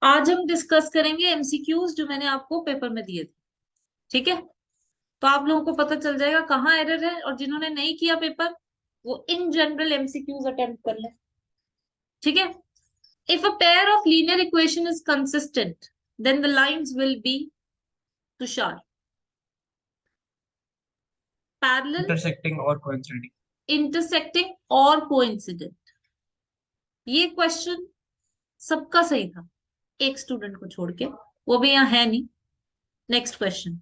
आज हम डिस्कस करेंगे एमसीक्यूज जो मैंने आपको पेपर में दिए थे। ठीक है, तो आप लोगों को पता चल जाएगा कहाँ एरर है, और जिन्होंने नहीं किया पेपर वो इन जनरल एमसीक्यूज अटेम्प्ट कर ले। ठीक है, if a pair of linear equation is consistent then the lines will be Tushar parallel, intersecting और कोइंसिडिंग। इंटरसेक्टिंग और कोइंसिडेंट। ये क्वेश्चन सबका सही था, एक स्टूडेंट को छोड़ के, वो भी यहाँ है नहीं। नेक्स्ट क्वेश्चन,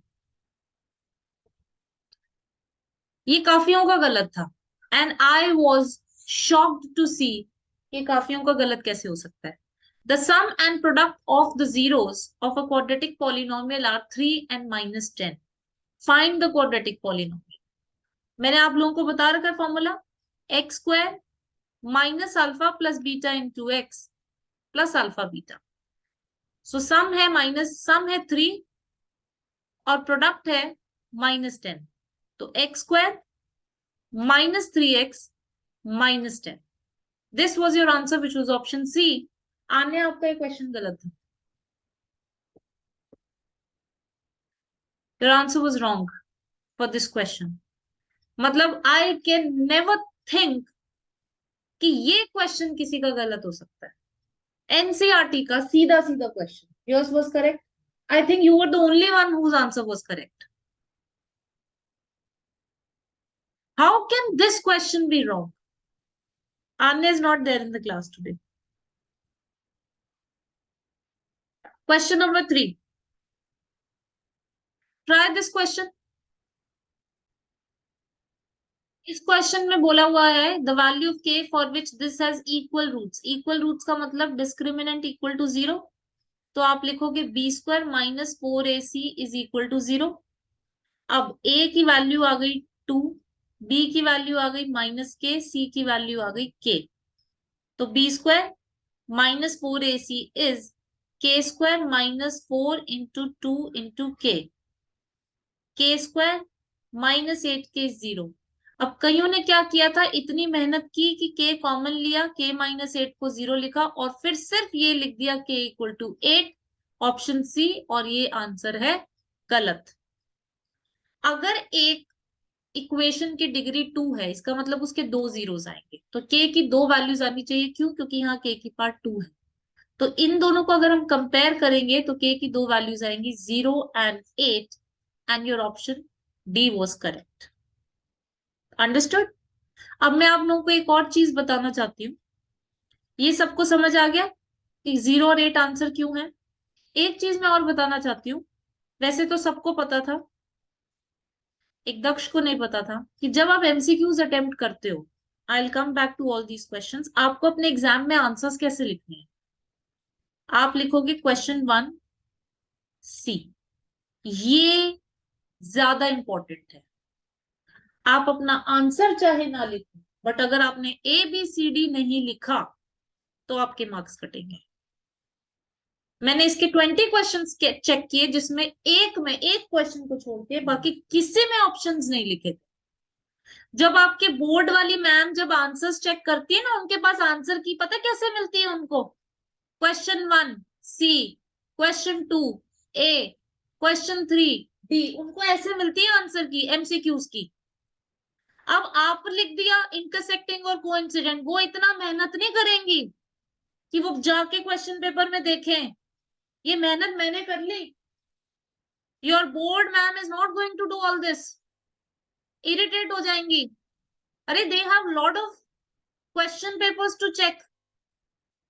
ये काफियों का गलत था and I was shocked to see. ये काफियों का गलत कैसे हो सकता है? The sum and product of the zeros of a quadratic polynomial are 3 and -10। Find the quadratic polynomial. मैंने आप लोगों को बता रखा है formula, x² minus alpha plus beta into x plus alpha beta. So sum है 3 और प्रोडक्ट है -10, तो x² -3x -10। This was your answer which was option C. आने आपका ये क्वेश्चन गलत था, your answer was wrong for this question. मतलब आई कैन नेवर थिंक कि ये क्वेश्चन किसी का गलत हो सकता है। एनसीईआरटी का सीधा सीधा question, yours was correct. I think you were the only one whose answer was correct. How can this question be wrong? Anya is not there in the class today. Question number 3. Try this question. इस question में बोला हुआ है the value of K for which this has equal roots. Equal roots का मतलब discriminant equal to 0। तो आप लिखोगे b² -4ac is equal to 0। अब a की वैल्यू आ गई 2, b की वैल्यू आ गई -k, c की वैल्यू आ गई k। तो b² -4ac is k² -4 into 2 into k² -8k 0। अब कईयों ने क्या किया था, इतनी मेहनत की कि k कॉमन लिया, k -8 को 0 लिखा और फिर सिर्फ ये लिख दिया k = 8, ऑप्शन सी, और ये आंसर है गलत। अगर एक इक्वेशन की डिग्री 2 है, इसका मतलब उसके 2 जीरोस आएंगे, तो k की 2 वैल्यूज आनी चाहिए। क्यों? क्योंकि यहाँ k की पार्ट 2 है। तो इन दोनों को अगर हम कंपेयर करेंगे तो k की 2 वैल्यूज आएंगी 0 and 8, and your option D was correct. Understood? अब मैं आप लोगों को एक और चीज बताना चाहती हूँ। ये सबको समझ आ गया कि 0 और 8 आंसर क्यों है? एक चीज मैं और बताना चाहती हूँ। वैसे तो सबको पता था, एक दक्ष को नहीं पता था कि जब आप एमसीक्यूज अटेम्प्ट करते हो, I will come back to all these questions, आपको अपने एग्जाम में आंसर्स कैसे लिखने हैं। आप लिखोगे क्वेश्चन 1C, ये ज्यादा इंपॉर्टेंट है। आप अपना आंसर चाहे ना लिखो, बट अगर आपने ABCD नहीं लिखा तो आपके मार्क्स कटेंगे। मैंने इसके 20 क्वेश्चन चेक किए, जिसमें एक क्वेश्चन को छोड़ के बाकी किसी में ऑप्शंस नहीं लिखे थे। जब आपके बोर्ड वाली मैम जब आंसर्स चेक करती है ना, उनके पास आंसर की पता कैसे मिलती है उनको? Question 1C, question 2A, question 3D, उनको ऐसे मिलती है आंसर की, एमसीक्यूज की। अब आप लिख दिया इंटरसेक्टिंग और कोइंसिडेंट, वो इतना मेहनत नहीं करेंगी कि वो जाके क्वेश्चन पेपर में देखें। ये मेहनत मैंने कर ली। Your board ma'am is not going to do all this. Irritate हो जाएंगी। अरे they have lot of question papers to check.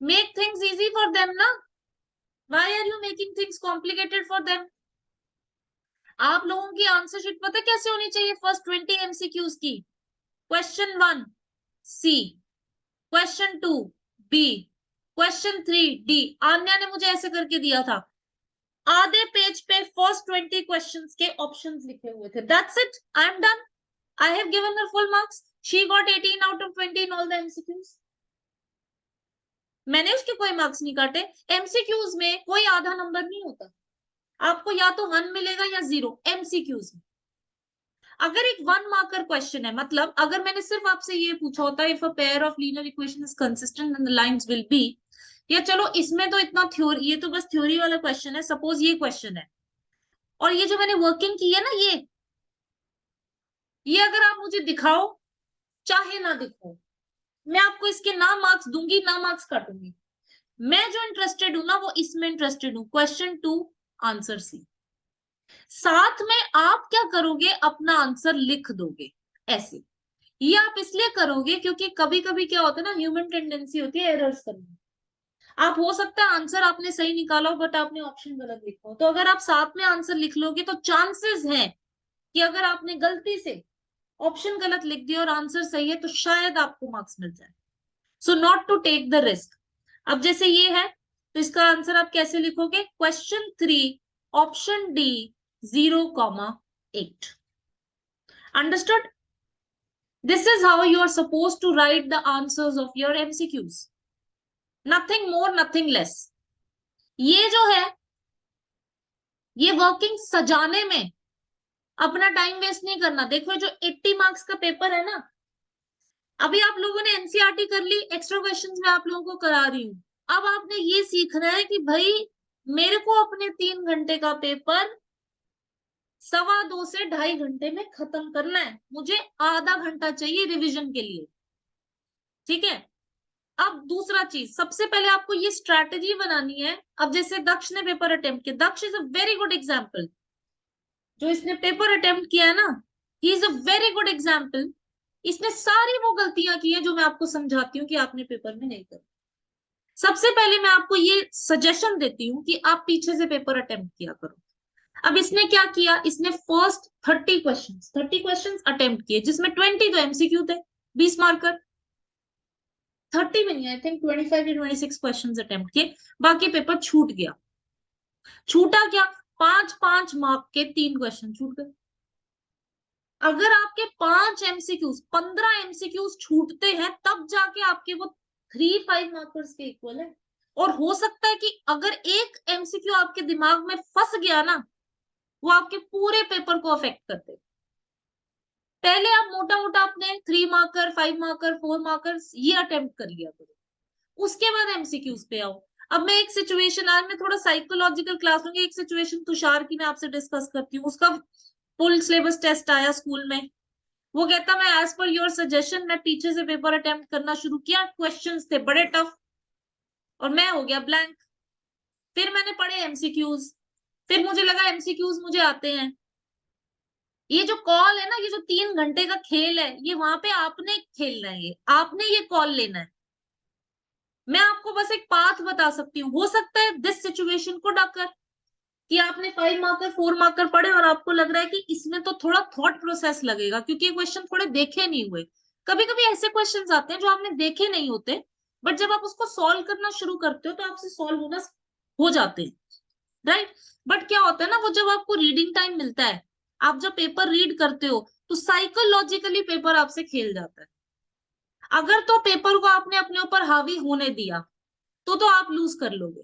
Make things easy for them ना। Why are you making things complicated for them? आप लोगों की answer sheet पता कैसे होनी चाहिए? फर्स्ट 20 एमसीक्यूज की, question 1C, question 2B, question 3D। Aanya ने मुझे ऐसे करके दिया था, आधे पेज पे फर्स्ट 20 क्वेश्चंस के ऑप्शंस लिखे हुए थे। That's it, I am done. I have given her full marks. She got 18 out of 20 in all the MCQs. मैंने उसके कोई मार्क्स नहीं काटे। एमसीक्यूज में कोई आधा नंबर नहीं होता, आपको या तो 1 मिलेगा या 0 एमसीक्यूज में। अगर एक 1 मार्कर क्वेश्चन है, मतलब अगर मैंने सिर्फ आपसे ये पूछा होता if a pair of linear equation is consistent then the lines will be, या चलो इसमें तो इतना थ्योरी, ये तो बस थ्योरी वाला क्वेश्चन है, सपोज ये क्वेश्चन है और ये जो मैंने वर्किंग की है ना, ये अगर आप मुझे दिखाओ चाहे ना दिखाओ, मैं आपको इसके ना मार्क्स दूंगी ना मार्क्स काटूंगी। मैं जो इंटरेस्टेड हूं ना वो इसमें इंटरेस्टेड हूं, क्वेश्चन 2 आंसर सी। साथ में आप क्या करोगे, अपना आंसर लिख दोगे ऐसे। ये आप इसलिए करोगे क्योंकि कभी कभी क्या होता है ना, ह्यूमन टेंडेंसी होती है एरर्स करने। आप हो सकता है आंसर आपने सही निकाला हो बट आपने ऑप्शन गलत लिखा हो, तो अगर आप साथ में आंसर लिख लोगे तो चांसेस हैं कि अगर आपने गलती से ऑप्शन गलत लिख दिया और आंसर सही है तो शायद आपको मार्क्स मिल जाए। So not to take the risk. अब जैसे ये है तो इसका आंसर आप कैसे लिखोगे, question 3 option D 0,8। Understood? This is how you are suppose to write the answers of your MCQs, nothing more nothing less. ये जो है ये वर्किंग सजाने में अपना टाइम वेस्ट नहीं करना। देखो जो 80 मार्क्स का पेपर है ना, अभी आप लोगों ने एनसीईआरटी कर ली, एक्स्ट्रा क्वेश्चंस मैं आप लोगों को करा रही हूँ। अब आपने ये सीखना है कि भाई मेरे को अपने 3 घंटे का पेपर 2.25 से 2.5 घंटे में खत्म करना है, मुझे आधा घंटा चाहिए रिवीजन के लिए। ठीक है? अब दूसरा चीज, सबसे पहले आपको ये स्ट्रैटेजी बनानी है। अब जैसे दक्ष ने पेपर अटेम्प्ट किया, Daksh is a very good example. जो इसने पेपर अटेम्प्ट किया है ना, he is a very good example. इसने सारी वो गलतियां की हैं जो मैं आपको समझाती हूँ कि आपने पेपर में नहीं कर। सबसे पहले मैं आपको ये सजेशन देती हूँ कि आप पीछे से पेपर अटेम्प्ट किया करो। अब इसने क्या किया, इसने फर्स्ट 30 क्वेश्चंस अटेम्प्ट किए जिसमें 20 तो एमसीक्यू थे, 20 मार्कर। 30 में नहीं, आई थिंक 25 या 26 क्वेश्चन अटेम्प्ट किए, बाकी पेपर छूट गया। छूटा क्या, 5-5 मार्क के 3 क्वेश्चन छूट गए। अगर आपके 5 एमसीक्यूज 15 एमसीक्यूज छूटते हैं तब जाके आपके वो 3-5 मार्कर्स के इक्वल है। और हो सकता है कि अगर एक एमसीक्यू आपके दिमाग में फंस गया ना, वो आपके पूरे पेपर को अफेक्ट करते। पहले आप मोटा मोटा अपने 3 मार्कर 5 मार्कर 4 मार्कर्स ये अटेम्प्ट कर लिया करो, उसके बाद एमसीक्यूज पे आओ। अब मैं एक सिचुएशन, आज मैं थोड़ा साइकोलॉजिकल क्लास लूंगी, एक सिचुएशन तुषार की मैं आपसे डिस्कस करती हूँ। उसका फुल सिलेबस टेस्ट आया स्कूल में, वो कहता मैं एज पर योर सजेशन मैं पीछे से पेपर अटेम्प्ट करना शुरू किया, क्वेश्चंस थे बड़े टफ और मैं हो गया ब्लैंक। फिर मैंने पढ़े एमसीक्यूज, फिर मुझे लगा एमसीक्यूज मुझे आते हैं। ये जो कॉल है ना, ये जो 3 घंटे का खेल है, ये वहां पे आपने खेलना है, ये आपने ये कॉल लेना है। मैं आपको बस एक पाथ बता सकती हूँ। हो सकता है दिस सिचुएशन को डाकर कि आपने 5 मार्कर 4 मार्कर पढ़े और आपको लग रहा है कि इसमें तो थोड़ा थॉट प्रोसेस लगेगा क्योंकि ये क्वेश्चन थोड़े देखे नहीं हुए। कभी कभी ऐसे क्वेश्चंस आते हैं जो आपने देखे नहीं होते, बट जब आप उसको सॉल्व करना शुरू करते हो तो आपसे सॉल्व होना हो जाते हैं, राइट? बट क्या होता है ना, वो जब आपको रीडिंग टाइम मिलता है, आप जब पेपर रीड करते हो तो साइकोलॉजिकली पेपर आपसे खेल जाता है। अगर तो पेपर को आपने अपने ऊपर हावी होने दिया तो आप लूज कर लोगे,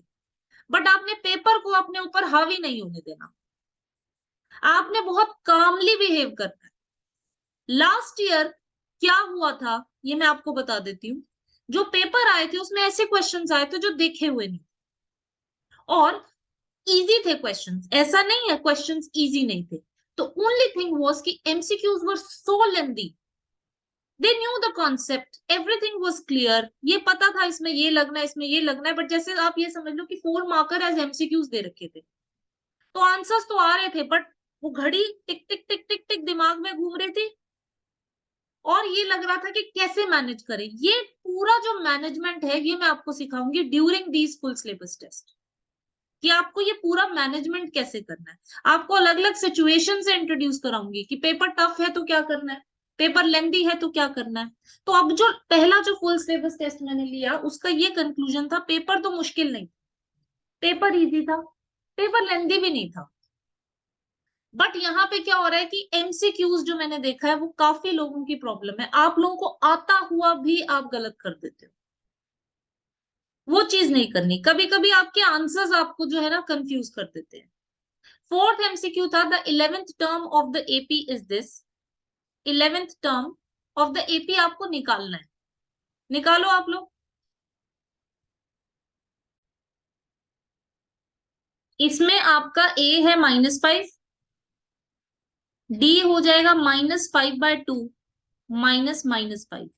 बट आपने पेपर को अपने ऊपर हावी नहीं होने देना। आपने बहुत कामली बिहेव करना है। लास्ट ईयर क्या हुआ था ये मैं आपको बता देती हूँ। जो पेपर आए थे उसमें ऐसे क्वेश्चंस आए थे जो देखे हुए नहीं, और इजी थे क्वेश्चंस, ऐसा नहीं है क्वेश्चंस इजी नहीं थे। तो ओनली थिंग वाज कि MCQs were so lengthy, they knew the concept, everything was clear, ये पता था इसमें ये लगना है इसमें ये लगना है, बट जैसे आप ये समझ लो कि 4 मार्कर एज एमसीक्यूज दे रखे थे, तो आंसर्स तो आ रहे थे बट वो घड़ी टिक टिक टिक टिक टिक दिमाग में घूम रही थी और ये लग रहा था कि कैसे मैनेज करें। ये पूरा जो मैनेजमेंट है ये मैं आपको सिखाऊंगी during these full syllabus test, कि आपको ये पूरा मैनेजमेंट कैसे करना है। आपको अलग अलग सिचुएशन से इंट्रोड्यूस कराऊंगी कि पेपर टफ है तो क्या करना है, पेपर लेंथी है तो क्या करना है। तो अब जो पहला जो फुल सिलेबस टेस्ट मैंने लिया उसका ये कंक्लूजन था, पेपर तो मुश्किल नहीं, पेपर इजी था, पेपर लेंथी भी नहीं था। बट यहाँ पे क्या हो रहा है कि एमसीक्यूज जो मैंने देखा है वो काफी लोगों की प्रॉब्लम है, आप लोगों को आता हुआ भी आप गलत कर देते हो। वो चीज नहीं करनी, कभी कभी आपके आंसर्स आपको जो है ना कंफ्यूज कर देते हैं। फोर्थ एमसीक्यू था the 11th term of the AP is this. 11th term of the AP आपको निकालना है, निकालो आप लोग। इसमें आपका a है -5, d हो जाएगा -5/2 -5,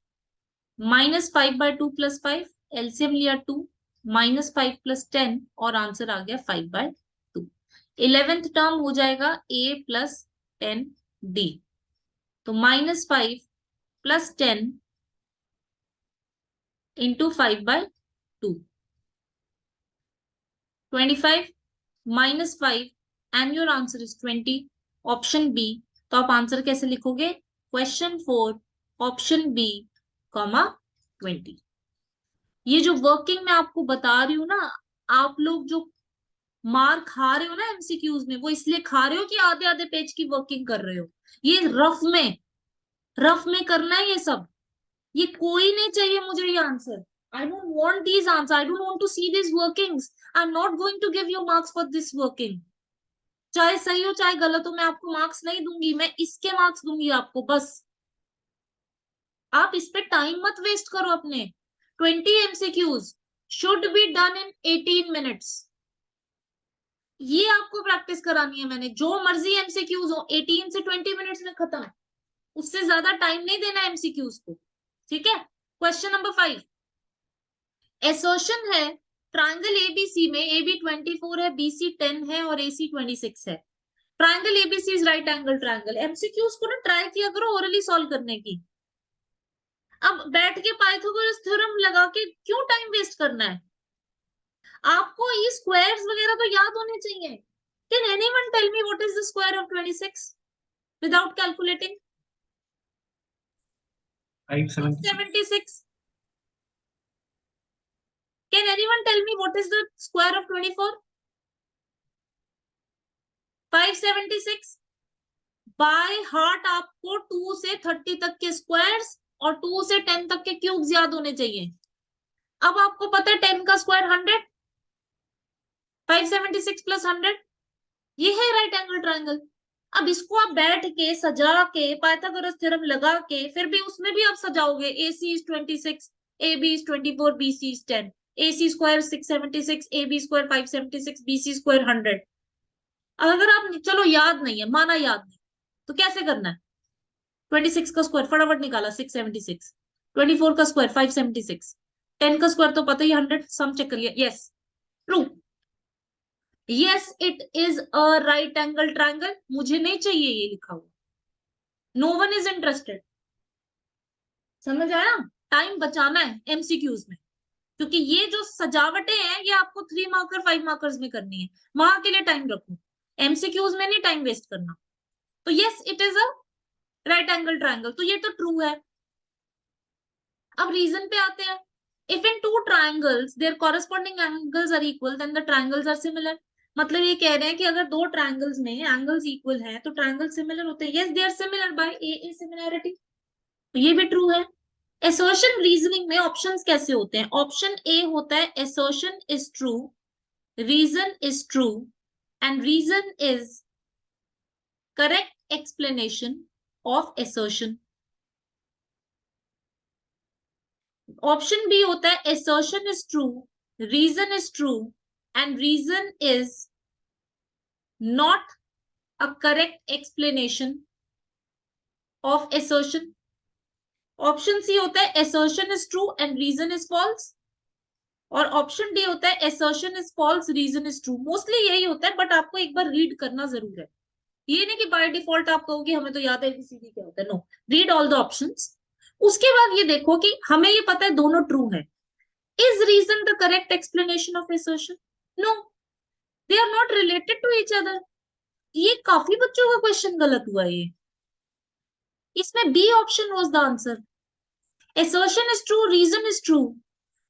-5/2 + 5, एलसीएम लिया 2, -5 + 10 और आंसर आ गया 5/2। 11th टर्म हो जाएगा a + 10d, तो -5 + 10 × 5/2, 25 -5 and your answer is 20, option B. तो आप आंसर कैसे लिखोगे? Question 4 option B, 20। ये जो वर्किंग मैं आपको बता रही हूँ ना, आप लोग जो मार खा रहे हो ना एमसीक्यूज में, वो इसलिए खा रहे हो कि आधे आधे पेज की वर्किंग कर रहे हो। ये रफ में करना है ये सब। ये कोई नहीं चाहिए मुझे ये answer. I don't want these answer, I don't want to see this workings. I am not going to give you marks for this working. चाहे सही हो चाहे गलत हो, मैं आपको मार्क्स नहीं दूंगी, मैं इसके मार्क्स दूंगी आपको बस। आप इस पे टाइम मत वेस्ट करो अपने। 20 MCQs should be done in 18 minutes. ये आपको प्रैक्टिस करानी है मैंने। जो मर्जी एमसीक्यूज हो, 18 से 20 मिनट्स में खत्म। उससे ज्यादा टाइम नहीं देना एमसीक्यूज को, ठीक है? क्वेश्चन नंबर 5, एसर्शन है ट्राइंगल एबीसी में ए बी 24 है, बीसी 10 है और एसी 26 है। Triangle ABC is right angle triangle. MCQs को ना ट्राई किया करो ओरली सॉल्व करने की। अब बैठ के पाइथागोरस थ्योरम लगा के क्यों टाइम वेस्ट करना है? आपको ये स्क्वायर्स वगैरह तो याद होने चाहिए। Can anyone tell me what is the square of 26 without calculating? 576. Can anyone tell me what is the square of 24? 576. By heart आपको 2 से 30 तक के स्क्वायर्स और 2 से 10 तक के क्यूब्स याद होने चाहिए। अब आपको पता है 10 का स्क्वायर 100, 576 + 100, ये है राइट एंगल ट्राइंगल। अब इसको आप बैठ के सजा के पाइथागोरस थ्योरम लगा के, फिर भी उसमें भी आप सजाओगे AC is 26, AB is 24, BC is 10, AC square 676, AB square 576, BC square 100। अगर आप चलो याद नहीं है, माना याद नहीं, तो कैसे करना है? 26 का स्क्वायर फटाफट निकाला 676, 24 का स्क्वायर 576, 10 का स्क्वायर तो पता ही 100, सम चेक कर लिया, yes true. Yes it is a right angle triangle. मुझे नहीं चाहिए ये लिखा हुआ। No one is interested. समझ आया? टाइम बचाना है एमसीक्यूज में, क्योंकि ये जो सजावटें हैं ये आपको 3 मार्कर 5 मार्कर्स में करनी है, वहां के लिए टाइम रखो। एमसीक्यूज में नहीं टाइम वेस्ट करना। तो yes it is a right angle triangle, तो ये तो ट्रू है। अब रीजन पे आते हैं। If in two triangles their corresponding angles are equal then the triangles are similar. मतलब ये कह रहे हैं कि अगर दो ट्राइंगल्स में एंगल्स इक्वल हैं तो ट्राइंगल सिमिलर होते हैं। Yes they are similar by A similarity, तो ये भी ट्रू है। एसर्शन रीजनिंग में ऑप्शंस कैसे होते हैं? ऑप्शन ए होता है assertion is true, reason is true and reason is correct explanation of assertion. Option B होता है assertion is true, reason is true and reason is not a correct explanation of assertion। Option C होता है assertion is true and reason is false, और option D होता है assertion is false, reason is true। Mostly यही होता है, but आपको एक बार रीड करना जरूर है। ये नहीं कि बाय डिफॉल्ट आप कहोगे हमें तो याद है एबीसीडी क्या होता है। No, read all the options. उसके बाद ये देखो कि हमें ये पता है दोनों ट्रू है। Is reason the correct explanation of assertion? No, they are not related to each other। ये काफी बच्चों का क्वेश्चन गलत हुआ ये। इसमें B option was the answer। Assertion is true, reason is true,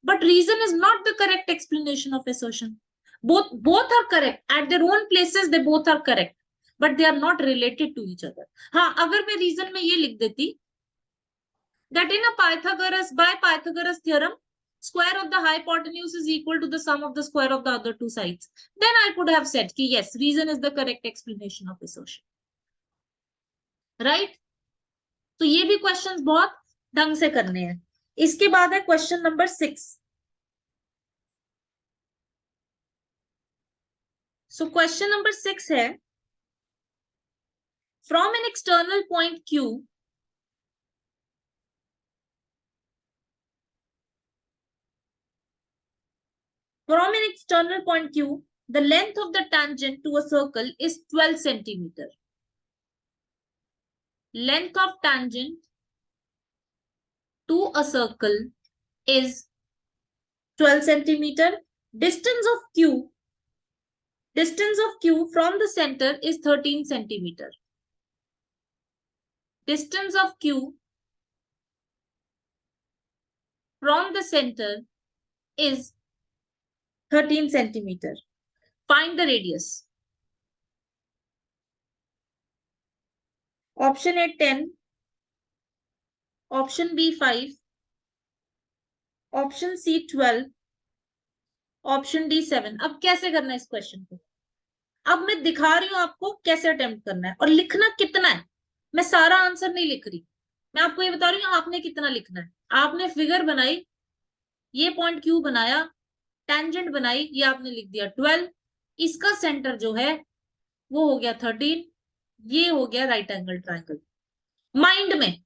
but reason is not the correct explanation of assertion। Both are correct at their own places, they both are correct, but they are not related to each other। हाँ, अगर मैं reason में ये लिख देती that in a by Pythagoras theorem square of the hypotenuse is equal to the sum of the square of the other two sides, then I could have said कि yes, reason is the correct explanation of assertion, right? तो ये भी questions बहुत ढंग से करने हैं। इसके बाद है question number 6। So question number 6 है, from an external point Q, from an external point Q, the length of the tangent to a circle is 12 centimeter. Length of tangent to a circle is 12 centimeter. Distance of Q from the center is 13 centimeter. Distance of Q from the center is 13 centimeter. Find the radius. Option A 10, option B 5, option C 12, option D 7। अब कैसे करना है इस question को? अब मैं दिखा रही हूं आपको कैसे अटेम्प्ट करना है और लिखना कितना है। मैं सारा आंसर नहीं लिख रही, मैं आपको ये बता रही हूँ आपने कितना लिखना है। आपने फिगर बनाई, ये पॉइंट क्यू बनाया, टेंजेंट बनाई, ये आपने लिख दिया 12, इसका सेंटर जो है वो हो गया 13, ये हो गया राइट एंगल ट्राइंगल। माइंड में,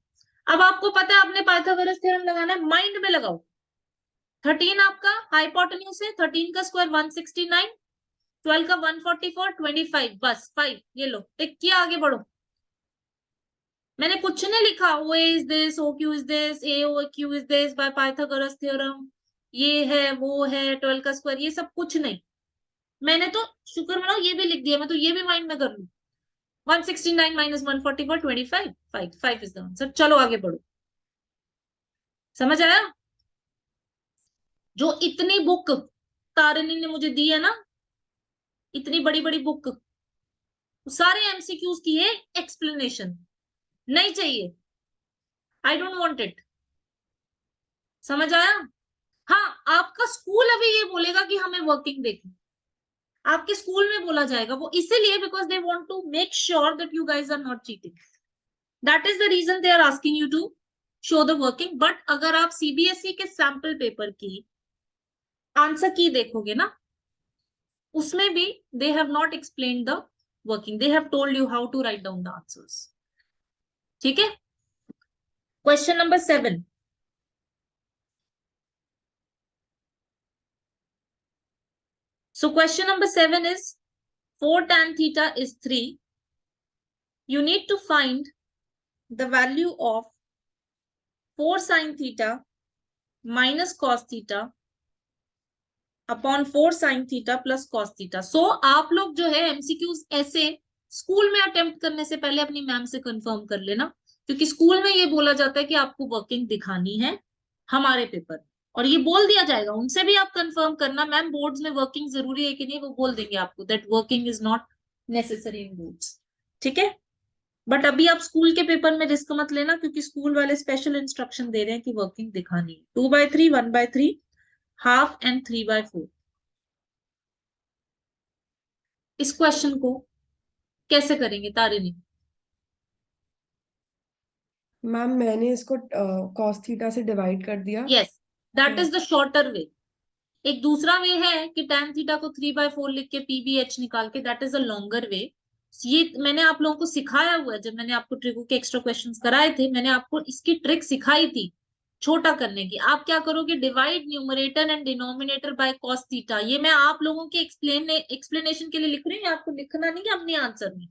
अब आपको पता है आपने पाइथागोरस थ्योरम लगाना है, माइंड में लगाओ। 13 आपका हाइपोटेन्यूज है, 13 का स्क्वायर 169, 12 का 144, 25, बस 5, ये लो टिक किया, आगे बढ़ो। मैंने कुछ नहीं लिखा, O is this, O Q is this, A O Q is this by Pythagoras theorem, ये है वो है 12 का स्क्वायर, ये सब कुछ नहीं। मैंने तो शुक्र मनाओ ये भी लिख दिया, मैं तो ये भी माइंड में कर लू। 169 माइनस 144, 25, 5 इज द आंसर। चलो आगे बढ़ो। समझ आया? जो इतनी बुक तारिणी ने मुझे दी है ना, इतनी बड़ी बड़ी बुक, सारे एमसीक्यूज की है एक्सप्लेनेशन, नहीं चाहिए, आई डोंट वांट इट। समझ आया? हाँ, आपका स्कूल अभी ये बोलेगा कि हमें वर्किंग देखनी, आपके स्कूल में बोला जाएगा वो, इसीलिए because they want to make sure that you guys are not cheating. That is the reason they are asking you to show the working. But अगर आप सीबीएसई के सैंपल पेपर की आंसर की देखोगे ना, उसमें भी they have not explained the working, they have told you how to write down the answers. ठीक है, question number 7। So question number 7 is 4 tan theta is 3. You need to find the value of 4 sin theta minus cos theta upon 4 sin theta plus cos theta. So आप लोग जो है MCQs ऐसे school में attempt करने से पहले अपनी मैम से कंफर्म कर लेना, क्योंकि स्कूल में ये बोला जाता है कि आपको वर्किंग दिखानी है हमारे पेपर, और ये बोल दिया जाएगा। उनसे भी आप कंफर्म करना मैम बोर्ड्स में वर्किंग जरूरी है कि नहीं, वो बोल देंगे आपको that working is not necessary in boards. ठीक है, बट अभी आप स्कूल के पेपर में रिस्क मत लेना, क्योंकि स्कूल वाले स्पेशल इंस्ट्रक्शन दे रहे हैं कि वर्किंग दिखानी है। 2/3, 1/3, हाफ एंड 3/4। इस क्वेश्चन को कैसे करेंगे तारिणी? मैम मैंने इसको कॉस थीटा से डिवाइड कर दिया। यस, दैट तो इज द शॉर्टर वे। एक दूसरा वे है कि tan थीटा को 3/4 लिख के PBH निकाल के, दैट इज अ लॉन्गर वे। ये मैंने आप लोगों को सिखाया हुआ है, जब मैंने आपको ट्रिको के एक्स्ट्रा क्वेश्चंस कराए थे, मैंने आपको इसकी ट्रिक सिखाई थी छोटा करने की। आप क्या करोगे, divide numerator and denominator by cos theta. ये मैं आप लोगों के एक्सप्लेनेशन के लिए लिख रही हूँ, आपको लिखना नहीं है अपने आंसर में।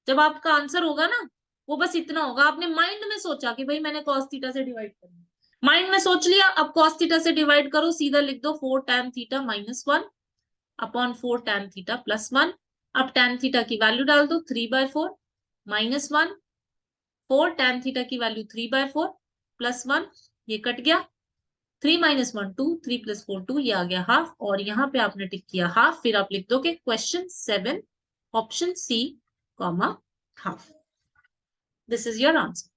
जब आपका आंसर होगा ना, वो बस इतना होगा, आपने माइंड में सोचा कि भाई मैंने cos थीटा से डिवाइड करना है, माइंड में सोच लिया, अब cos थीटा से डिवाइड करो, सीधा लिख दो 4 tan theta minus 1 upon 4 tan theta plus 1। अब tan थीटा की वैल्यू डाल दो 3/4 माइनस 1, 4 tan थीटा की वैल्यू 3/4 प्लस 1, ये कट गया, 3 माइनस 1 2, 3 प्लस 4 2, ये आ गया हाफ, और यहाँ पे आपने टिक किया हाफ। फिर आप लिख दोगे question 7 option C comma half. This is your answer.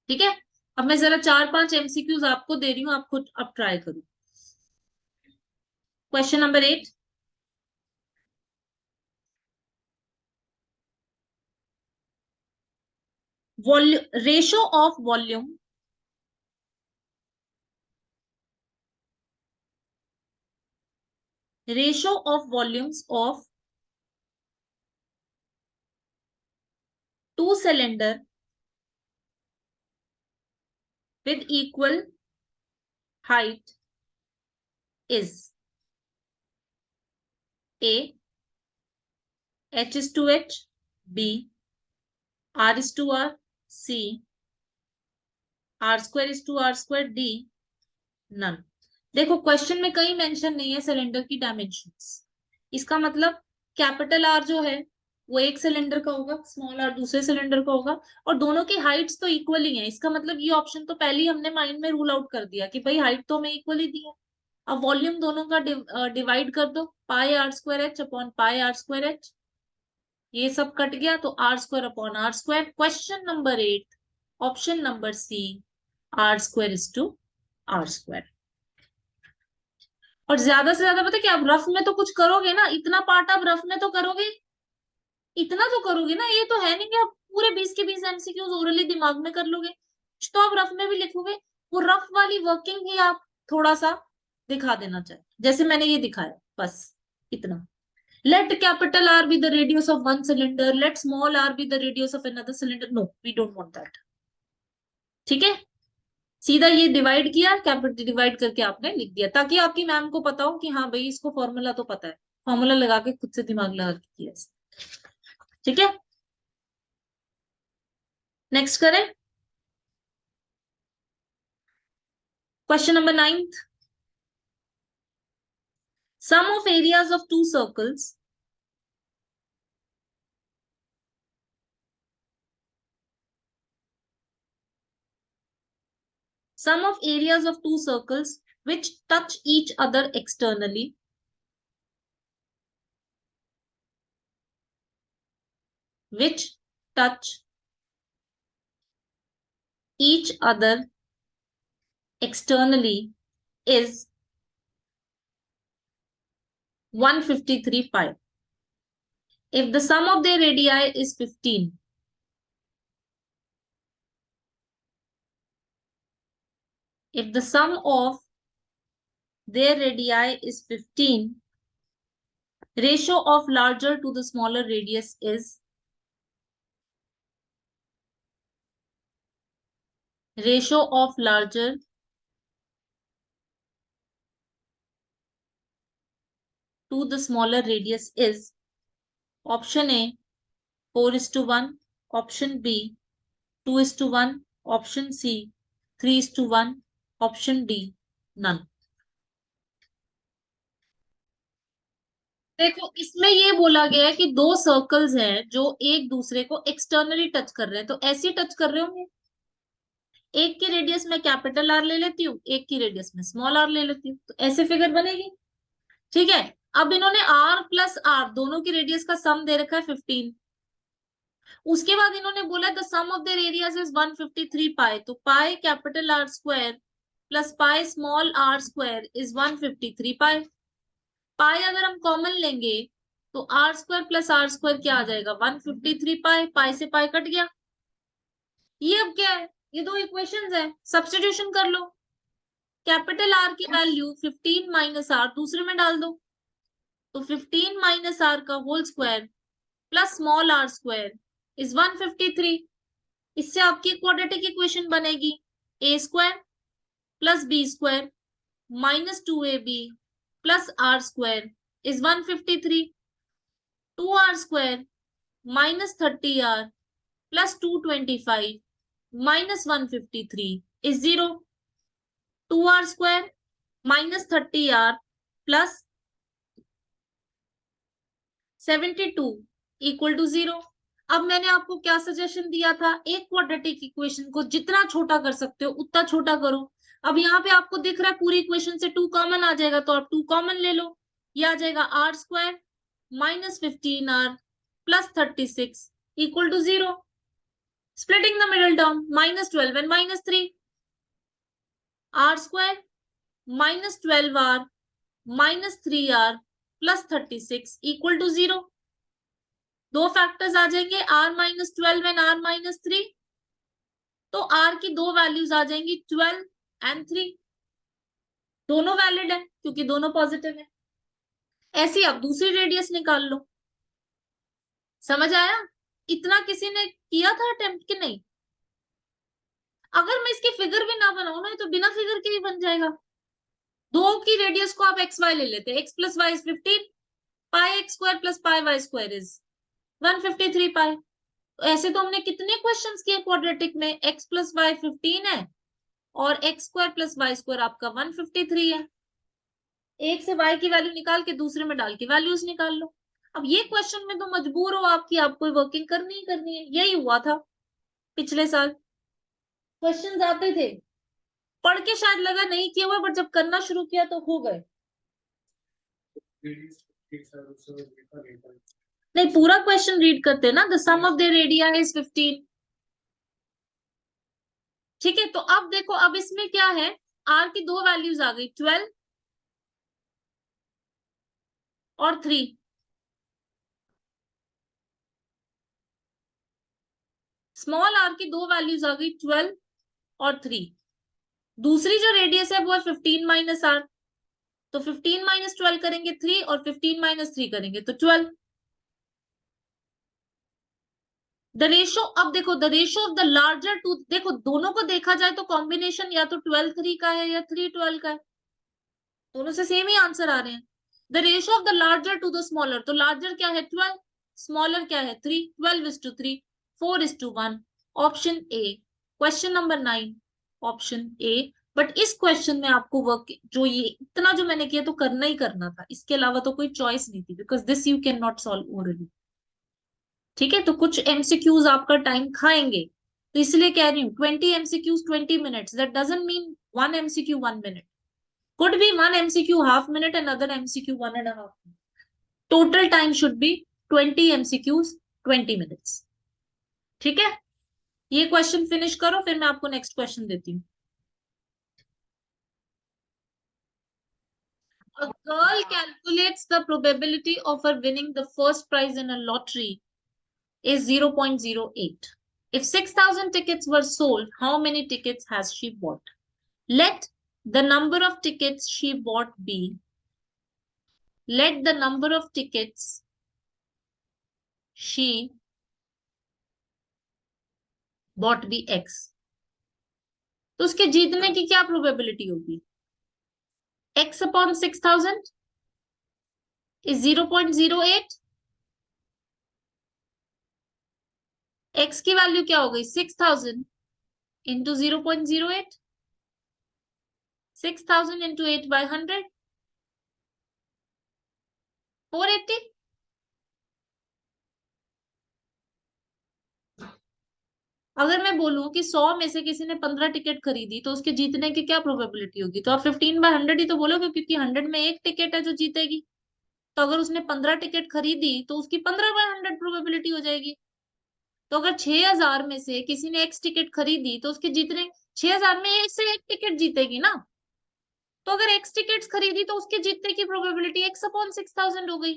ठीक है, अब मैं जरा 4-5 MCQs आपको दे रही हूँ, आप खुद अब ट्राई करो। Question number 8, ratio of volume ratio of volumes of two cylinder with equal height is A, H is to H, B, R is to R, C, R square is to R square, D, none. देखो question में कहीं mention नहीं है cylinder की dimensions. इसका मतलब capital R जो है वो एक सिलेंडर का होगा, स्मॉल आर दूसरे सिलेंडर का होगा, और दोनों की हाइट्स तो इक्वल ही है। इसका मतलब ये ऑप्शन तो पहले ही हमने माइंड में रूल आउट कर दिया कि भाई हाइट तो हमें इक्वल ही दी है। अब वॉल्यूम दोनों का डिवाइड कर दो, pi r square h upon pi r square h, ये सब कट गया तो are square upon r square. Question number 8, option number C, r square is two r square. और ज्यादा से ज्यादा पता है क्या, आप रफ में तो कुछ करोगे ना, इतना पार्ट आप रफ में तो करोगे, इतना तो करोगे ना, ये तो है नहीं कि आप पूरे 20 के 20 एमसीक्यूज ओरली दिमाग में कर लोगे, कुछ तो आप रफ में भी लिखोगे। वो रफ वाली वर्किंग ही आप थोड़ा सा दिखा देना चाहिए, जैसे मैंने ये दिखाया, बस इतना। Let capital R be the radius of one cylinder. Let small r be the radius of another cylinder. No, we don't want that. ठीक है, सीधा ये डिवाइड किया, कैपिटल डिवाइड करके आपने लिख दिया, ताकि आपकी मैम को पता हो कि हाँ भाई इसको फॉर्मूला तो पता है, फॉर्मूला लगा के खुद से दिमाग लगा के किया। ठीक है, नेक्स्ट करें। Question number 9, sum of areas of two circles sum of areas of two circles which touch each other externally which touch each other externally is 153 pi. If the sum of their radii is 15, if the sum of their radii is 15, ratio of larger to the smaller radius is ratio of larger to the smaller radius is option A 4:1, option B 2:1, option C 3:1, option D none. देखो इसमें ये बोला गया है कि दो circles हैं जो एक दूसरे को एक्सटर्नली टच कर रहे हैं, तो ऐसे टच कर रहे होंगे। एक की रेडियस में कैपिटल आर ले लेती हूँ, एक की रेडियस में स्मॉल आर ले लेती हूँ, तो ऐसे फिगर बनेगी। ठीक है, अब इन्होंने आर प्लस आर दोनों की रेडियस का सम दे रखा है 15। उसके बाद इन्होंने बोला the sum of their areas is 153 pi, तो pi capital R square plus pi small are square is 153 pi. Pi अगर हम कॉमन लेंगे तो are square plus are square क्या आ जाएगा, 153 पाई, पाई से पाई कट गया। ये अब क्या है, ये दो इक्वेशंस है, सब्स्टिट्यूशन कर लो। कैपिटल आर की वैल्यू 15 माइनस आर दूसरे में डाल दो, तो 15 माइनस आर का whole square plus small are square is 153। इससे आपकी क्वाड्रेटिक इक्वेशन बनेगी a square plus b square minus 2ab plus are square is 153। 2r square minus 30r plus 225 minus 153 is 0। 2r square minus 30r plus 72 equal to 0। अब मैंने आपको क्या suggestion दिया था, एक क्वाड्रेटिक इक्वेशन को जितना छोटा कर सकते हो उतना छोटा करो। अब यहाँ पे आपको दिख रहा है पूरी इक्वेशन से 2 कॉमन आ जाएगा, तो आप 2 कॉमन ले लो, ये आ जाएगा R square minus 15r plus 36 equal to 0। Splitting the middle term minus 12 and minus 3, R square minus 12r minus 3r plus 36 equal to 0। दो फैक्टर्स आ जाएंगे r minus 12 and r minus 3, तो r की दो वैल्यूज आ जाएंगी 12 and 3, दोनों valid है क्योंकि दोनों पॉजिटिव है। ऐसे ही आप दूसरी रेडियस निकाल लो। समझ आया? इतना किसी ने किया था अटेम्प्ट कि नहीं? अगर मैं इसकी फिगर भी ना बनाऊं ना, तो बिना फिगर के ही बन जाएगा। दो की रेडियस को आप एक्स वाई ले लेते हैं, X plus Y is 15, pi X square plus pi Y square is 153 pi. ऐसे तो हमने कितने क्वेश्चंस किए क्वाड्रेटिक में, एक्स प्लस वाई 15 है और X square plus Y square आपका 153 है। एक से वाई की वैल्यू निकाल के दूसरे में डाल के वैल्यूज निकाल लो। अब ये क्वेश्चन में तो मजबूर हो आपकी, आपको वर्किंग करनी ही करनी है। यही हुआ था पिछले साल, क्वेश्चंस आते थे, पढ़ के शायद लगा नहीं किया हुआ, बट जब करना शुरू किया तो हो गए। नहीं, पूरा क्वेश्चन रीड करते ना, the sum of the radii is 15। ठीक है, तो अब देखो, अब इसमें क्या है, आर की दो वैल्यूज आ गई, 12 और 3। स्मॉल आर की दो वैल्यूज आ गई, 12 और 3। दूसरी जो रेडियस है वो है 15 माइनस आर, तो 15 माइनस 12 करेंगे 3, और 15 माइनस 3 करेंगे तो 12। द रेशो, अब देखो the ratio of the larger two, देखो दोनों को देखा जाए तो कॉम्बिनेशन या तो 12 3 का है या 3 12 का है, दोनों से सेम ही आंसर आ रहे हैं। The ratio of the larger to the smaller, तो लार्जर क्या है 12, स्मॉलर क्या है 3, 12:3, 4:1। Option A, question number 9, option A. But इस क्वेश्चन में आपको वर्क, जो ये इतना जो मैंने किया तो करना ही करना था, इसके अलावा तो कोई चॉइस नहीं थी, because this you can not solve orally. ठीक है, तो कुछ एमसीक्यूज आपका टाइम खाएंगे, तो इसलिए कह रही हूँ 20 MCQs 20 minutes, that doesn't mean one MCQ 1 minute. could be one MCQ half minute, another MCQ 1.5 minute. Total time should be 20 MCQs 20 minutes. ठीक है, ये क्वेश्चन फिनिश करो, फिर मैं आपको नेक्स्ट क्वेश्चन देती हूँ। A girl calculates the probability of her winning the first prize in a lottery is 0.08. If 6,000 tickets were sold, how many tickets has she bought? Let the number of tickets she bought be. Let the number of tickets she bought be X. तो उसके जीतने की क्या probability होगी? X upon 6,000 is 0.08। X की value क्या हो गई? 6,000 इंटू 0.08, 6,000 इंटू 8/100, 480। अगर मैं बोलूं कि 100 में से किसी ने 15 टिकट खरीदी, तो उसके जीतने की क्या प्रोबेबिलिटी होगी? तो आप 15/100 ही तो बोलोगे, क्योंकि 100 में एक टिकट है जो जीतेगी। तो अगर उसने 15 टिकट खरीदी तो उसकी 15/100 प्रोबेबिलिटी हो जाएगी। तो अगर 6,000 में से किसी ने एक्स टिकट खरीदी, तो उसके जीतने, 6,000 में एक से एक टिकट जीतेगी ना। तो अगर एक्स टिकट्स खरीदी तो उसके जीतने की प्रोबेबिलिटी एक्स अपॉन 6,000 हो गई।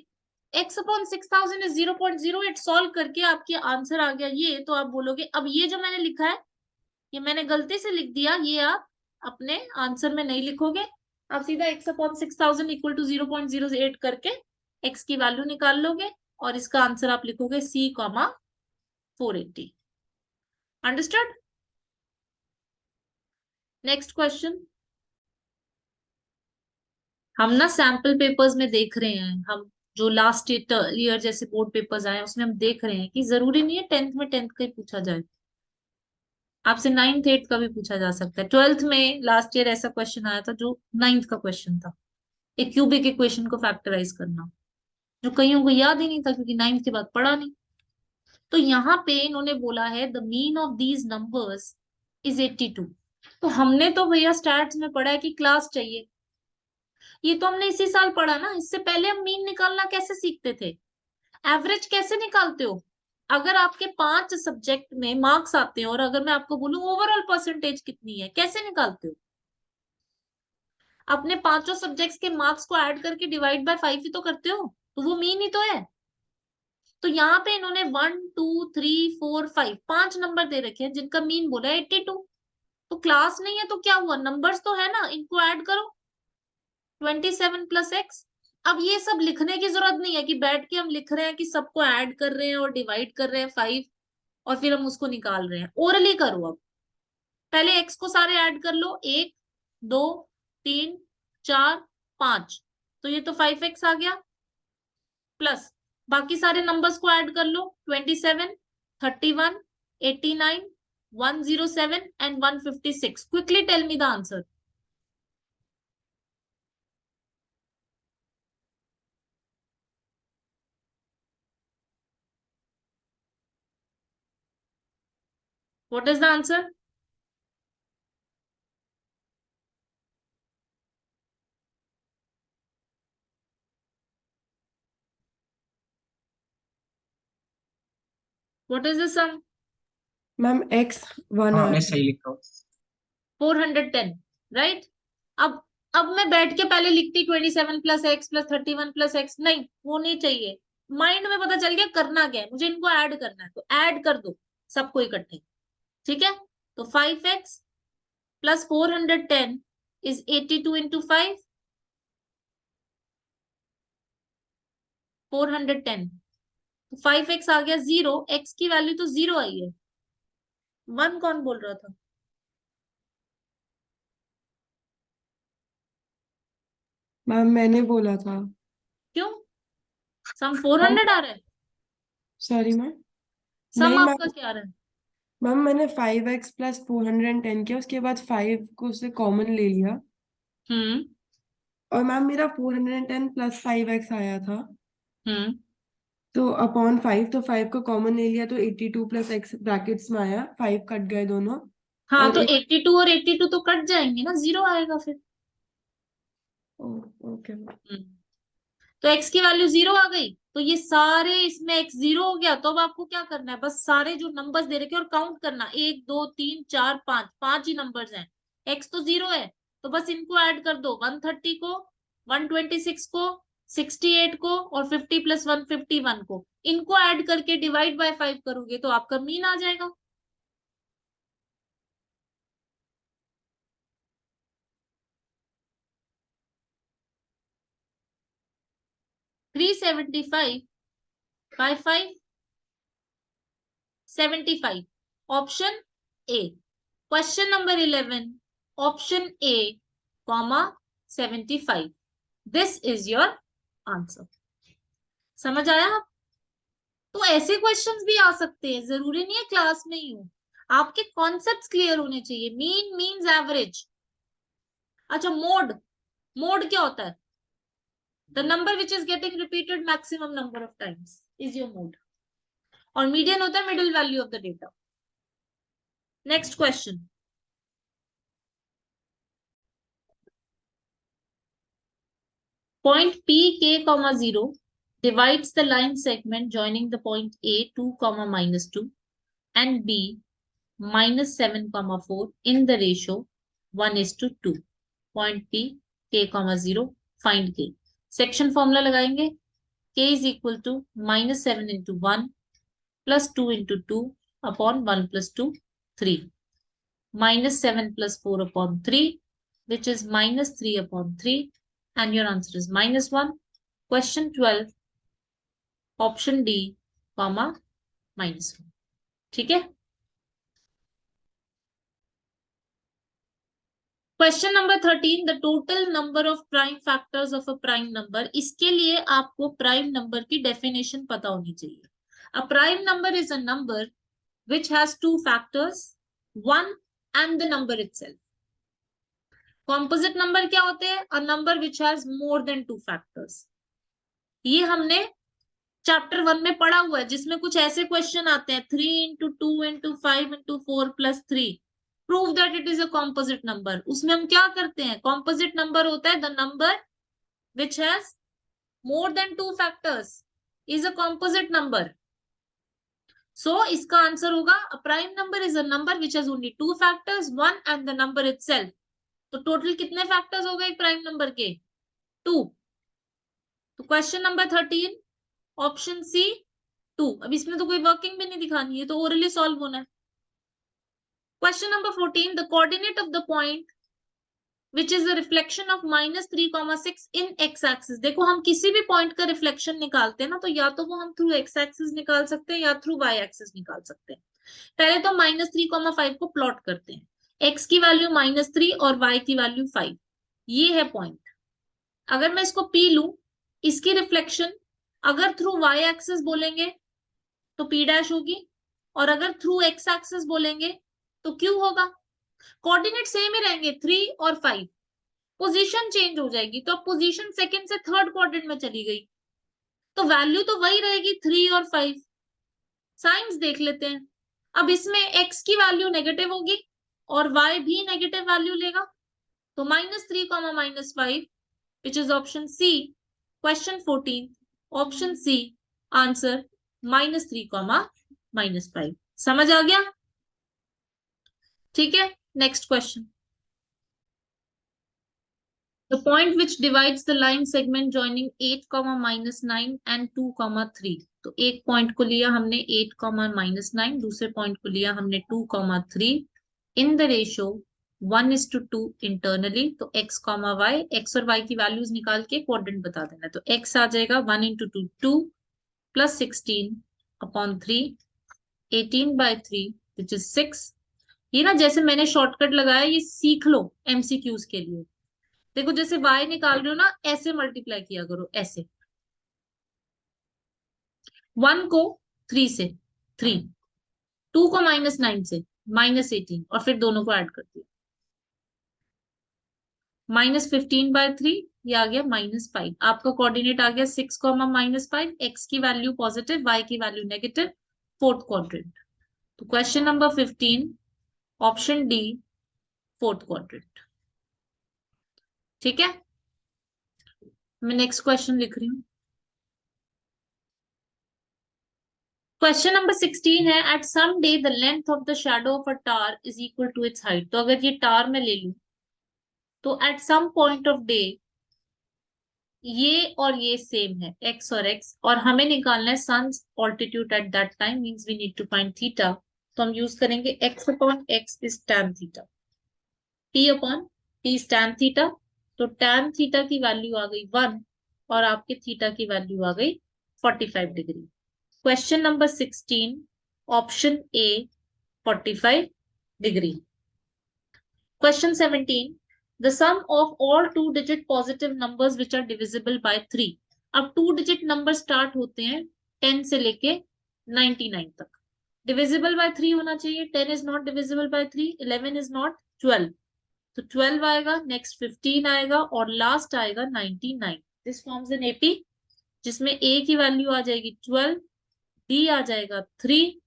X upon 6,000 is 0.08। सॉल्व करके आपके आंसर आ गया ये, तो आप बोलोगे, अब ये जो मैंने लिखा है, ये मैंने गलती से लिख दिया, ये आप अपने आंसर में नहीं लिखोगे। आप सीधा एक्स अपॉन 6,000 इक्वल टू 0.08 करके एक्स की वैल्यू निकाल लोगे, और इसका आंसर आप लिखोगे C, 480। अंडरस्टूड? Next question. हम ना सैंपल पेपर्स में देख रहे हैं, हम जो लास्ट ईयर जैसे बोर्ड पेपर्स आए उसमें हम देख रहे हैं कि जरूरी नहीं है 10th में 10th का ही पूछा जाए, आपसे 9th 8th का भी पूछा जा सकता है। 12th में लास्ट ईयर ऐसा क्वेश्चन आया था जो 9th का क्वेश्चन था, एक क्यूबिक इक्वेशन को फैक्टराइज करना, जो कईयों को याद ही नहीं था क्योंकि 9th के बाद पढ़ा नहीं। तो यहाँ पे इन्होंने बोला है the mean of these numbers is 82। तो हमने तो भैया स्टैट्स में पढ़ा है कि क्लास चाहिए, ये तो हमने इसी साल पढ़ा ना। इससे पहले हम मीन निकालना कैसे सीखते थे, एवरेज कैसे निकालते हो? अगर आपके 5 सब्जेक्ट में मार्क्स आते हैं और अगर मैं आपको बोलूं ओवरऑल परसेंटेज कितनी है, कैसे निकालते हो? अपने पांचों सब्जेक्ट्स के मार्क्स को ऐड करके डिवाइड बाय 5 ही तो करते हो, तो वो मीन ही तो है। तो यहाँ पे इन्होंने 1 2 3 4 5 5 नंबर दे रखे हैं जिनका मीन बोला है 82। तो क्लास नहीं है तो क्या हुआ, नंबर्स तो है ना, इनको ऐड करो, 27 प्लस एक्स। अब ये सब लिखने की जरूरत नहीं है कि बैठ के हम लिख रहे हैं कि सबको ऐड कर रहे हैं और डिवाइड कर रहे हैं 5 और फिर हम उसको निकाल रहे हैं। ओरली करो। अब पहले एक्स को सारे ऐड कर लो, 1 2 3 4 5, तो ये तो 5x आ गया, प्लस बाकी सारे नंबर्स को ऐड कर लो, 27 31 89 107 and 156। Quickly tell me the answer. What is the answer? What is the sum? Ma'am x 1 हाँ आ मैं रहा सही लिख रहा हूँ। 410, राइट। अब मैं बैठ के पहले लिखती 27 plus x plus 31 plus x, नहीं वो नहीं चाहिए। माइंड में पता चल गया करना क्या है, मुझे इनको ऐड करना है, तो ऐड कर दो सबको इकट्ठे। ठीक है, तो 5x प्लस 410 इज 82 इंटू 5, 410। तो 5x आ गया 0, x की वैल्यू तो 0 आई है। 1 कौन बोल रहा था? मैम मैंने बोला था। क्यों? सम 400 आ रहा है। Sorry ma'am. सम नहीं आपका मैम, क्या आ रहा है? मैम मैंने 5x प्लस 410 किया, उसके बाद 5 को उससे कॉमन ले लिया, हम्म और मैम मेरा 410 प्लस 5x आया था, हम्म तो अपॉन 5, तो 5 को कॉमन ले लिया, तो 82 प्लस x ब्रैकेट्स में आया, 5 कट गए दोनों। हाँ, और तो 82 और 82 तो कट जाएंगे ना, 0 आएगा फिर। Okay ma'am. तो x की वैल्यू 0 आ गई, तो ये सारे इसमें x 0 हो गया। तो अब आपको क्या करना है, बस सारे जो नंबर्स दे रखे और काउंट करना, 1 2 3 4 5, 5 ही नंबर्स हैं। x तो 0 है, तो बस इनको ऐड कर दो, 130 को, 126 को, 68 को और 50 प्लस 151 को। इनको ऐड करके डिवाइड बाय 5 करोगे तो आपका मीन आ जाएगा। Three 5 75। Option A. Question number 11, option A comma 75, this is your answer. समझ आया? तो ऐसे क्वेश्चंस भी आ सकते हैं, जरूरी नहीं है क्लास में ही हो। आपके कॉन्सेप्ट्स क्लियर होने चाहिए। Mean means average. अच्छा, मोड। मोड क्या होता है? The number which is getting repeated maximum number of times is your mode. और मीडियन होता है middle value of the data. Next question. Point PK, 0 divides the line segment joining the point A 2, -2 and B -7, 4 in the ratio 1:2. Point P K, 0 find K. Section formula लगाएंगे। K is equal to -7 into 1 plus 2 into 2 upon 1 plus 2, 3. -7 plus 4 upon 3, which is -3 upon 3, and your answer is -1. Question 12, option D comma -1। ठीक है। Question number 13, the total number of prime factors of a prime number. इसके लिए आपको prime number की definition पता होनी चाहिए। अ prime number is a number which has two factors, 1 and the number itself. Composite number क्या होते हैं? अ number which has more than 2 factors. ये हमने चैप्टर 1 में पढ़ा हुआ है, जिसमें कुछ ऐसे क्वेश्चन आते हैं, 3 into 2 into 5 into 4 plus 3, prove that it is a composite number. उसमें हम क्या करते हैं? कॉम्पोजिट नंबर होता है the number which has more than 2 factors is a composite number. So इसका आंसर होगा a prime number is a number which has only 2 factors, 1 and the number itself. तो टोटल कितने फैक्टर्स हो गए एक prime number के? 2। तो question number 13, option C 2। अब इसमें तो कोई वर्किंग भी नहीं दिखानी है, तो ओरली सॉल्व होना है। Question number 14, the coordinate of the point which is the reflection of -3,6 in x axis. देखो हम किसी भी पॉइंट का रिफ्लेक्शन निकालते हैं ना, तो या तो वो हम थ्रू एक्स एक्सिस निकाल सकते हैं या थ्रू वाई एक्सिस निकाल सकते हैं। पहले तो -3,5 को प्लॉट करते हैं। एक्स की वैल्यू -3 और वाई की वैल्यू 5, ये है पॉइंट। अगर मैं इसको पी लू, इसकी रिफ्लेक्शन अगर थ्रू वाई एक्सिस बोलेंगे तो पी डैश होगी, और अगर थ्रू एक्स एक्सिस बोलेंगे तो क्यू होगा। कोऑर्डिनेट सेम ही रहेंगे 3 और 5, पोजीशन चेंज हो जाएगी, तो अब पोजीशन सेकंड से थर्ड क्वाड्रेंट में चली गई, तो वैल्यू तो वही रहेगी 3 और 5। साइंस देख लेते हैं। अब इसमें x की वैल्यू नेगेटिव होगी और y भी नेगेटिव वैल्यू लेगा, तो -3, -5, which is option C. Question 14, option C answer -3, -5। समझ आ गया? ठीक है, next question. The point which divides the line segment joining 8, -9 and 2, 3। तो एक पॉइंट को लिया हमने 8, -9, दूसरे पॉइंट को लिया हमने 2, 3 इन द रेशियो 1:2 इंटरनली। तो x, y, x और y की वैल्यूज निकाल के क्वाड्रेंट बता देना। तो x आ जाएगा 1 × 2 2 प्लस 16/3, 18/3 विच इज 6। ये ना जैसे मैंने शॉर्टकट लगाया, ये सीख लो एमसीक्यूज के लिए। देखो जैसे y निकाल रहे हो ना, ऐसे मल्टीप्लाई किया करो, ऐसे 1 को 3 से 3, 2 को -9 से -18, और फिर दोनों को ऐड कर दिया, -15/3, ये आ गया -5। आपका कोऑर्डिनेट आ गया 6, -5, x की वैल्यू पॉजिटिव, y की वैल्यू नेगेटिव, फोर्थ क्वाड्रेंट। तो question number 15, option D, fourth quadrant. ठीक है, मैं नेक्स्ट क्वेश्चन लिख रही हूँ। क्वेश्चन नंबर 16 है, at some day the length of the shadow of a tower is equal to its height. तो अगर ये टार में ले लूं, तो at some point of day ये और ये सेम है, x और x, और हमें निकालना है sun's altitude at that time, means we need to find theta. तो हम यूज करेंगे x upon x is tan theta, t upon t is tan theta. तो tan थीटा की वैल्यू आ गई 1 और आपके थीटा की वैल्यू आ गई 45 degree. Question number 16, option A 45 degree. Question 17. The sum of all two-digit positive numbers which are divisible by 3. अब two-digit number start होते हैं 10 से लेके 99 तक। Divisible by 3 होना चाहिए। 10 is not divisible by 3, 11 is not, 12। तो 12 आएगा, next 15 आएगा और last आएगा 99। This forms an AP जिसमें A की वैल्यू आ जाएगी 12, D आ जाएगा 3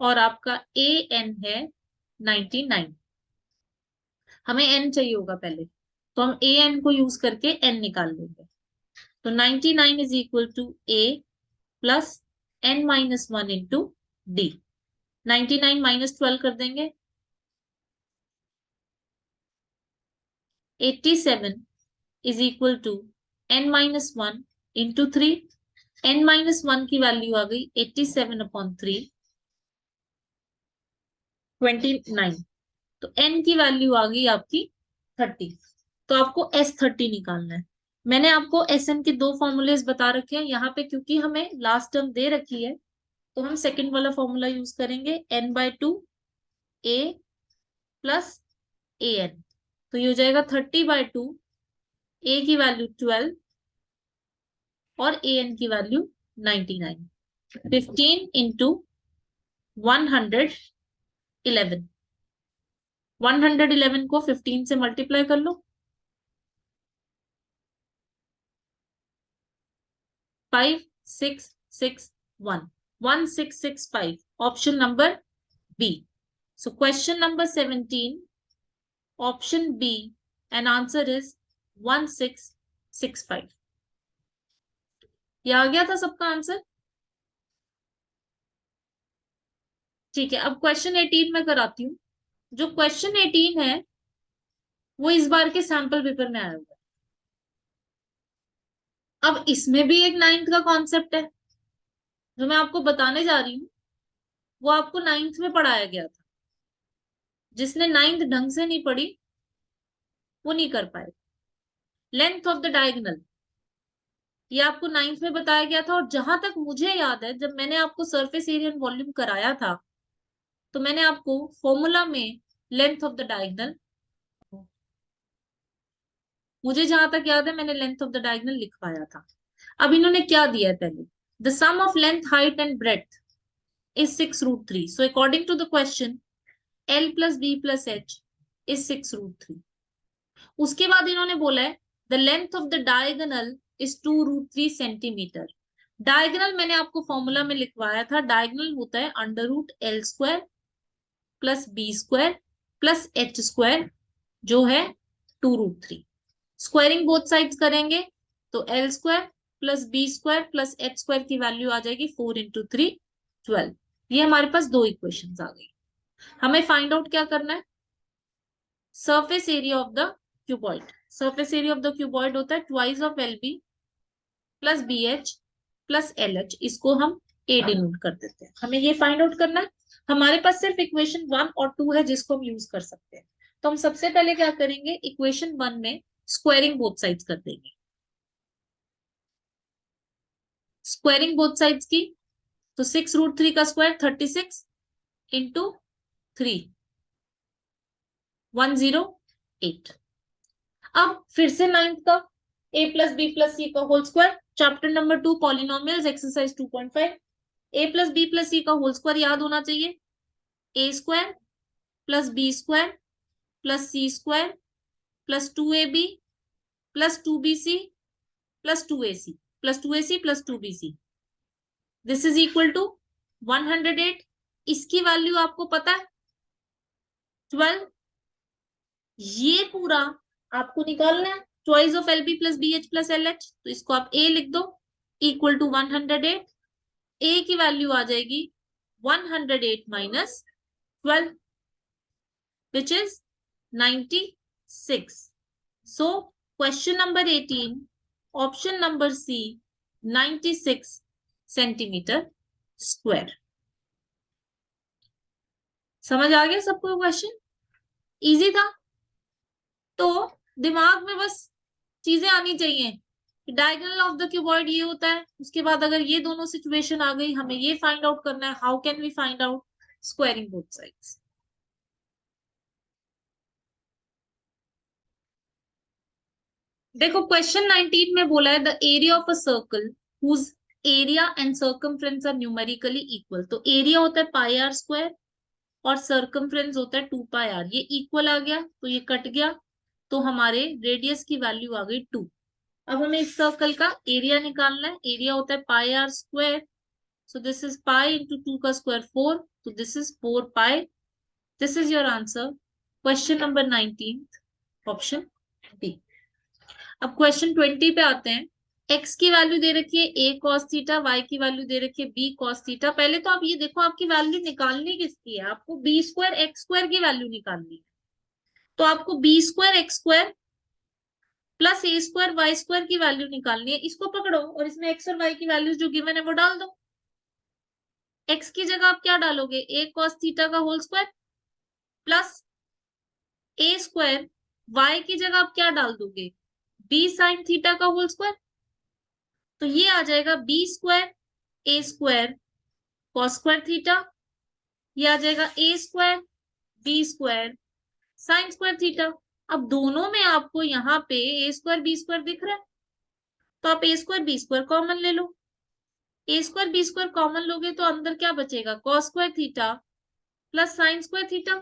और आपका AN है 99। हमें n चाहिए होगा पहले, तो हम ए एन को यूज करके n निकाल लेंगे। तो 99 is equal to a plus n-1 into D. 99 -12 कर देंगे, 87 is equal to n-1 into 3। n-1 की वैल्यू आ गई 87/3, 29। तो n की वैल्यू आ गई आपकी 30। तो आपको S30 निकालना है। मैंने आपको SN के दो फॉर्मूलेस बता रखे हैं यहाँ पे, क्योंकि हमें लास्ट टर्म दे रखी है, तो हम सेकंड वाला फॉर्मूला यूज करेंगे, n/2 a प्लस an। तो ये हो जाएगा 30/2, a की वैल्यू 12 और an की वैल्यू 99। 15 इंटू 111, 111 को 15 से मल्टीप्लाई कर लो, 5661, 1665, option number B. So question number 17, option B, and answer is 1665। ये आ गया था सबका आंसर? ठीक है, अब क्वेश्चन 18 में कराती हूँ। जो क्वेश्चन 18 है वो इस बार के सैंपल पेपर में आया हुआ है। अब इसमें भी एक 9th का कॉन्सेप्ट है जो मैं आपको बताने जा रही हूँ, वो आपको 9th में पढ़ाया गया था। जिसने 9th ढंग से नहीं पढ़ी वो नहीं कर पाए। लेंथ ऑफ द डायगोनल, ये आपको 9th में बताया गया था, और जहां तक मुझे याद है जब मैंने आपको सरफेस एरिया एंड वॉल्यूम कराया था तो मैंने आपको फॉर्मूला में लेंथ ऑफ द डायगोनल, मुझे जहां तक याद है मैंने लेंथ ऑफ द डायगोनल लिखवाया था। अब इन्होंने क्या दिया है पहले, the sum of length height and breadth is 6√3. So according to the question, L plus B plus H is 6√3. उसके बाद इन्होंने बोला है the length of the diagonal is 2√3 centimetre. Diagonal मैंने आपको फॉर्मूला में लिखवाया था, डायगोनल होता है √L² plus B² plus H² जो है 2√3। स्क्वायरिंग बोथ साइड्स करेंगे तो L² plus B² plus H² की वैल्यू आ जाएगी 4 इंटू 3 12। ये हमारे पास दो इक्वेशंस आ गई। हमें फाइंड आउट क्या करना है, surface area of the cuboid. Surface area of the cuboid होता है twice of LB plus BH plus LH, इसको हम A डिनोट कर देते हैं। हमें ये फाइंड आउट करना है। हमारे पास सिर्फ इक्वेशन 1 और 2 है जिसको हम यूज कर सकते हैं। तो हम सबसे पहले क्या करेंगे, इक्वेशन 1 में स्क्वायरिंग बोथ साइड्स कर देंगे। स्क्वायरिंग बोथ साइड्स की तो 6√3 का स्क्वायर 36 इंटू 3 108। अब फिर से 9th का a plus b plus c का whole square, chapter number 2 polynomials exercise 2.5। a plus b plus c का होल स्क्वायर याद होना चाहिए, a² plus b² plus c² plus 2ab plus 2bc plus 2ac plus 2ac plus 2bc, this is equal to 108। इसकी value आपको पता है 12। ये पूरा आपको निकालना है, twice of LB plus BH plus LH, तो इसको आप A लिख दो इक्वल टू 108। A की वैल्यू आ जाएगी 108 minus 12 which is 96। So question number 18 option number C 96 centimetre square. समझ आ गया सबको क्वेश्चन? इजी था। तो दिमाग में बस चीजें आनी चाहिए, डायगोनल ऑफ द क्यूबॉइड ये होता है, उसके बाद अगर ये दोनों सिचुएशन आ गई हमें ये फाइंड आउट करना है, how can we find out squaring both sides. देखो क्वेश्चन 19 में बोला है the area of a circle whose area and circumference are numerically equal. तो एरिया होता है πr² और सर्कमफ्रेंस होता है 2πr। ये इक्वल आ गया तो ये कट गया, तो हमारे रेडियस की वैल्यू आ गई 2। अब हमें इस सर्कल का एरिया निकालना है, एरिया होता है πr²। So this is pi into 2 का square 4, so this is 4 pi. This is your answer. Question number 19, option D. अब क्वेश्चन 20 पे आते हैं। x की वैल्यू दे रखी है a cos थीटा, y की वैल्यू दे रखी है b cos थीटा। पहले तो आप ये देखो आपकी वैल्यू निकालनी किसकी है, आपको b² x² की वैल्यू निकालनी है। तो आपको b² x² plus a² y² की वैल्यू निकालनी है। इसको पकड़ो और इसमें x और y की वैल्यू जो गिवन है वो डाल दो। x की जगह आप क्या डालोगे, a cos थीटा का whole square plus a²। y की जगह आप क्या डाल दोगे, b sin थीटा का होल स्क्वायर। तो ये आ जाएगा b² a² cos square theta, ये आ जाएगा a² b² sin square theta. अब दोनों में आपको यहाँ पे a² b² दिख रहा है, तो आप a² b² कॉमन ले लो। a² b² कॉमन लोगे तो अंदर क्या बचेगा, cos square theta plus sin square theta.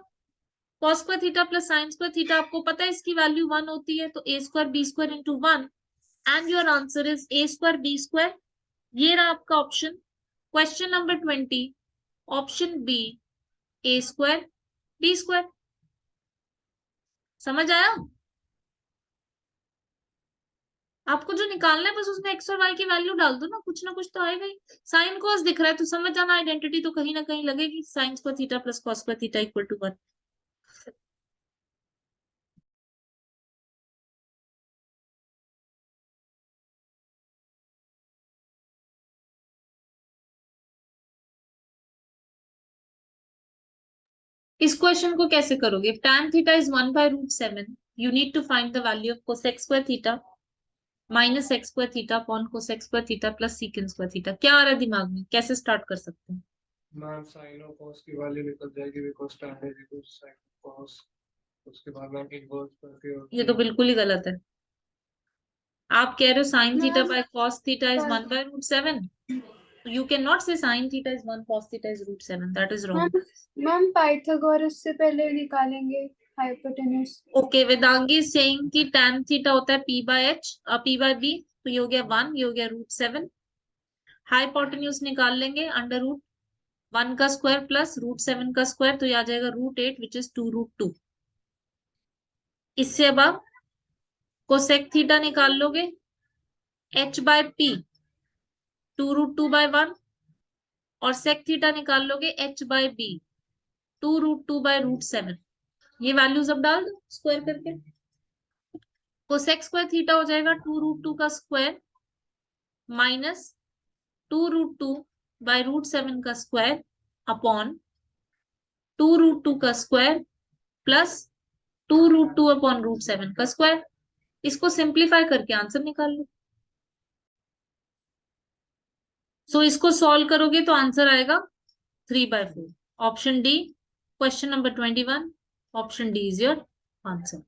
cos square theta plus sin square theta आपको पता है इसकी वैल्यू 1 होती है, तो a² b² into 1 and your answer is a² b²। ये रहा आपका option. Question number 20 option B a² b²। समझ आया? आपको जो निकालना है बस उसमें x और y की वैल्यू डाल दो ना कुछ तो आएगा ही। साइन कॉस दिख रहा है तो समझ जाना आइडेंटिटी तो कहीं ना कहीं लगेगी, sine square theta plus cos square theta equal to 1। इस क्वेश्चन को कैसे करोगे, tan theta is 1/√7 you need to find the value of cosec square theta minus sec square theta upon cosec square theta plus secant square theta. क्या आ रहा है दिमाग में, कैसे स्टार्ट कर सकते हैं? मैम साइन और कॉस की वैल्यू निकल जाएगी because tan is equal to sine cos, उसके बाद मैम इनवर्स करके और ये तो बिल्कुल ही गलत है। आप कह रहे हो sine theta ma'am by cos theta is पर- 1/√7. You cannot say sin theta is 1 cos theta is √7. That is wrong. Ma'am Pythagoras से पहले निकालेंगे hypotenuse. Okay, Vedangi is saying कि tan theta होता है p by h, p by b, तो ये हो गया 1, ये हो गया √7. हाइपोटेन्यूज निकाल लेंगे √1 का स्क्वायर प्लस √7 का स्क्वायर, तो ये आ जाएगा √8 विच इज 2√2. इससे अब आप कोसेक थीटा निकाल लोगे h बाय p 2√2/1 और सेक थीटा निकाल लोगे h बाय b 2√2/√7. ये वैल्यूज अब डाल दो स्क्वायर करके, कोसेक स्क्वायर थीटा हो जाएगा 2√2 का स्क्वायर माइनस 2√2/√7 का स्क्वायर अपॉन 2√2 का स्क्वायर प्लस 2√2 अपॉन √7 का स्क्वायर. इसको सिंप्लीफाई करके आंसर निकाल लो. सो इसको सॉल्व करोगे तो आंसर आएगा 3/4. Option D, question number 21, option D is your answer.